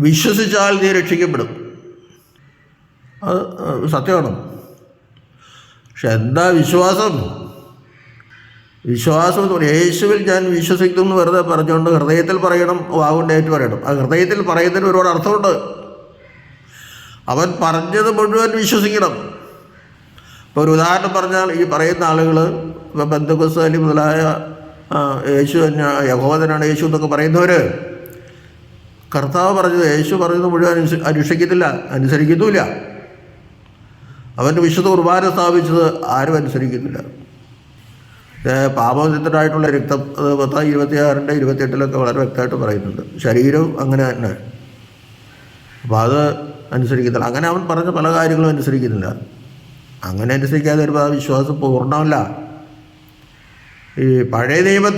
വിശ്വസിച്ചാൽ നീ രക്ഷിക്കപ്പെടും. അത് സത്യമാണ്. പക്ഷെ എന്താ വിശ്വാസം? വിശ്വാസം എന്ന് പറയുന്നത് യേശുവിൽ ഞാൻ വിശ്വസിക്കുന്നു എന്ന് വെറുതെ പറഞ്ഞുകൊണ്ട് ഹൃദയത്തിൽ പറയണം, വാഗുകൊണ്ട് ഏറ്റു പറയണം. ആ ഹൃദയത്തിൽ പറയുന്നതിന് ഒരുപാട് അർത്ഥമുണ്ട്. അവൻ പറഞ്ഞത് മുഴുവൻ വിശ്വസിക്കണം. ഇപ്പോൾ ഒരു ഉദാഹരണം പറഞ്ഞാൽ, ഈ പറയുന്ന ആളുകൾ ഇപ്പോൾ പെന്തക്കോസ്താലി മുതലായ യേശു തന്നെ യഹോവ തന്നെയാണ് യേശു എന്നൊക്കെ പറയുന്നവർ കർത്താവ് പറഞ്ഞത് യേശു പറയുന്നത് മുഴുവൻ അനുസരിക്കുന്നില്ല. അവൻ്റെ വിശുദ്ധ കുർബാന സ്ഥാപിച്ചത് ആരും അനുസരിക്കുന്നില്ല. പാപവിധത്തിനായിട്ടുള്ള രക്തം 26 28 വളരെ വ്യക്തമായിട്ട് പറയുന്നുണ്ട്. ശരീരവും അങ്ങനെ തന്നെ. അപ്പോൾ അത് അനുസരിക്കുന്നില്ല. അങ്ങനെ അവൻ പറഞ്ഞ പല കാര്യങ്ങളും അനുസരിക്കുന്നില്ല. അങ്ങനെ അനുസരിക്കാതെ വരുമ്പോൾ ആ വിശ്വാസം പൂർണ്ണമല്ല. ഈ പഴയ നിയമം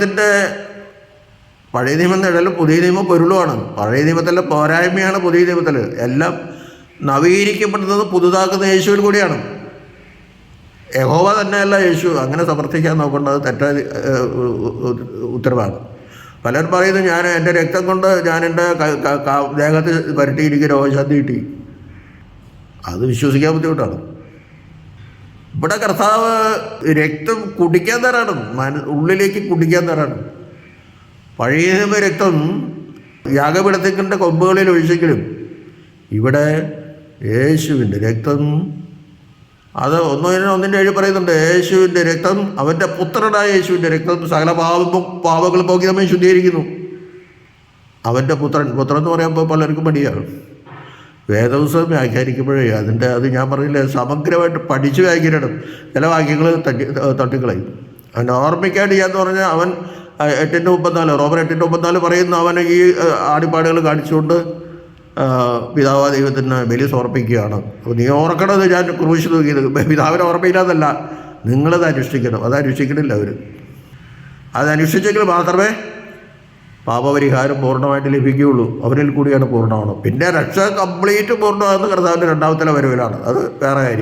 നിഴലും പുതിയ നിയമം പൊരുളുമാണ്. പഴയ നിയമത്തിലെ പോരായ്മയാണ് പുതിയ നിയമത്തിൽ. എല്ലാം നവീകരിക്കപ്പെടുന്നത് പുതുതാക്കുന്ന യേശുവിൽ കൂടിയാണ്. യഹോവ തന്നെയല്ല യേശു. അങ്ങനെ സമർത്ഥിക്കാൻ നോക്കേണ്ടത് തെറ്റായ ഉത്തരവാണ്. പലരും പറയുന്നു, ഞാൻ എൻ്റെ രക്തം കൊണ്ട് ഞാൻ എൻ്റെ ദേഹത്ത് പരട്ടിയിരിക്കുക രോഗശാന്തി കിട്ടി. അത് വിശ്വസിക്കാൻ ബുദ്ധിമുട്ടാണ്. ഇവിടെ കർത്താവ് രക്തം കുടിക്കാൻ തരാണ്, ഉള്ളിലേക്ക് കുടിക്കാൻ തരാണ്. പഴയ നിയമ രക്തം യാഗപീഠത്തിൻ്റെ കൊമ്പുകളിൽ ഒഴിച്ചെങ്കിലും ഇവിടെ യേശുവിൻ്റെ രക്തം, അത് 1:7 പറയുന്നുണ്ട്. യേശുവിൻ്റെ രക്തം, അവൻ്റെ പുത്രനായ യേശുവിൻ്റെ രക്തം സകല പാപങ്ങൾ പോക്കി നമ്മെ ശുദ്ധീകരിക്കുന്നു. അവൻ്റെ പുത്രൻ എന്ന് പറയുമ്പോൾ പലർക്കും മടിയാണ്. വേദപുസ്തകം വ്യാഖ്യാനിക്കുമ്പോഴേ അത് ഞാൻ പറഞ്ഞില്ലേ, സമഗ്രമായിട്ട് പഠിച്ച് വ്യാഖ്യാനിക്കണം. ചില വാക്യങ്ങൾ തട്ടിക്കളയും. അവൻ ഓർമ്മിക്കാണ്ട് ചെയ്യാന്ന് പറഞ്ഞാൽ അവൻ 8:34 റോമർ 8:34 പറയുന്നു, അവൻ ഈ ആടിപ്പാടുകൾ കാണിച്ചുകൊണ്ട് പിതാവാ ദൈവത്തിന് ബലി സമർപ്പിക്കുകയാണ്. അപ്പോൾ നീ ഓർക്കണത് ഞാൻ ക്രൂശിൽ തൂക്കിയത് പിതാവിനെ ഓർമ്മയില്ലാതല്ല, നിങ്ങളത് അനുഷ്ഠിക്കണം. അത് അനുഷ്ഠിക്കണില്ല അവർ. അതനുഷ്ഠിച്ചെങ്കിൽ മാത്രമേ പാപപരിഹാരം പൂർണ്ണമായിട്ട് ലഭിക്കുകയുള്ളൂ. അവരിൽ കൂടിയാണ് പൂർണ്ണമാണ്. പിന്നെ രക്ഷ കംപ്ലീറ്റ് പൂർണ്ണമാകുന്ന കർത്താവിൻ്റെ രണ്ടാമത്തെ വരവിലാണ്. അത് വേറെ കാര്യം.